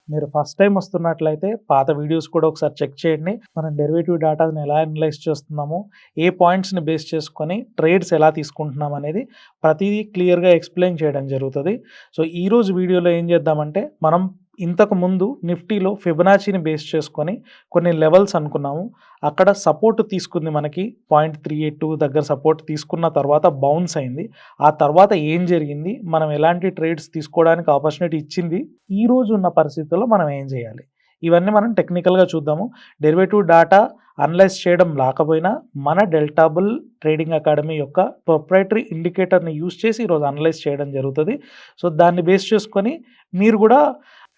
మీరు first time వస్తున్నట్లయితే పాత videos కూడా ఒకసారి చెక్ చేయండి. మనం డెరివేటివ్ డేటాని ఎలా అనలైజ్ చేస్తున్నాము, ఏ పాయింట్స్‌ని బేస్ చేసుకొని ట్రేడ్స్ ఎలా తీసుకుంటున్నాం అనేది ప్రతీదీ క్లియర్‌గా ఎక్స్‌ప్లెయిన్ చేయడం జరుగుతది. సో, ఈరోజు వీడియోలో ఏం చేద్దామంటే మనం ఇంతకుముందు నిఫ్టీలో ఫిబొనాచీని బేస్ చేసుకొని కొన్ని లెవెల్స్ అనుకున్నాము. అక్కడ సపోర్ట్ తీసుకుంది మనకి 0.382 దగ్గర సపోర్ట్ తీసుకున్న తర్వాత బౌన్స్ అయింది. ఆ తర్వాత ఏం జరిగింది? మనం ఎలాంటి ట్రేడ్స్ తీసుకోవడానికి ఆపర్చునిటీ ఇచ్చింది? ఈ రోజు ఉన్న పరిస్థితుల్లో మనం ఏం చేయాలి? ఇవన్నీ మనం టెక్నికల్‌గా చూద్దాము. డెరివేటివ్ డాటా అనలైజ్ చేయడం రాకపోయినా మన డెల్టా బుల్ ట్రేడింగ్ అకాడమీ యొక్క ప్రొప్రైటరీ ఇండికేటర్‌ని యూజ్ చేసి ఈరోజు అనలైజ్ చేయడం జరుగుతది. సో, దాన్ని బేస్ చేసుకొని మీరు కూడా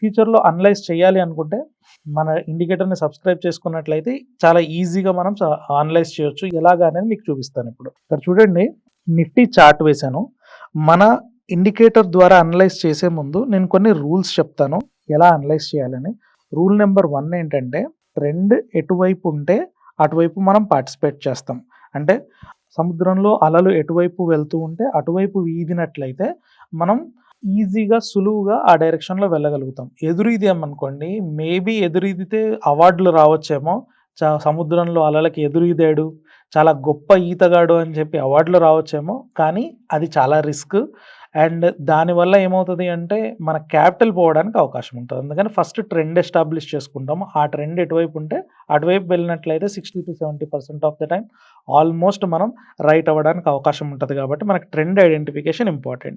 ఫ్యూచర్‌లో అనలైజ్ చేయాలి అనుకుంటే మన ఇండికేటర్‌ని సబ్స్క్రైబ్ చేసుకున్నట్లయితే చాలా ఈజీగా మనం అనలైజ్ చేయొచ్చు. ఎలాగా అనేది మీకు చూపిస్తాను ఇప్పుడు. ఇక్కడ చూడండి, నిఫ్టీ చార్ట్ వేశాను. మన ఇండికేటర్ ద్వారా అనలైజ్ చేసే ముందు నేను కొన్ని రూల్స్ చెప్తాను ఎలా అనలైజ్ చేయాలని. రూల్ నెంబర్ 1 ఏంటంటే ట్రెండ్ ఎటువైపు ఉంటే అటువైపు మనం పార్టిసిపేట్ చేస్తాం. అంటే సముద్రంలో అలలు ఎటువైపు వెళ్తూ ఉంటే అటువైపు ఈదినట్లయితే మనం ఈజీగా, సులువుగా ఆ డైరెక్షన్‌లో వెళ్ళగలుగుతాం. ఎదురీదామనుకోండి, మేబీ ఎదురీదితే అవార్డులు రావచ్చేమో. సముద్రంలో అలలకి ఎదురీదాడు, చాలా గొప్ప ఈతగాడు అని చెప్పి అవార్డులు రావచ్చేమో. కానీ అది చాలా రిస్క్. అండ్ దానివల్ల ఏమవుతది అంటే మన క్యాపిటల్ పోవడానికి అవకాశం ఉంటది. అందుకని ఫస్ట్ ట్రెండ్ ఎస్టాబ్లిష్ చేసుకుంటాము. ఆ ట్రెండ్ ఎటువైపు ఉంటే అటువైపు వెళ్ళినట్లయితే 60-70% ఆఫ్ ద టైమ్ ఆల్మోస్ట్ మనం రైట్ అవ్వడానికి అవకాశం ఉంటది కాబట్టి మనకు ట్రెండ్ ఐడెంటిఫికేషన్ ఇంపార్టెంట్.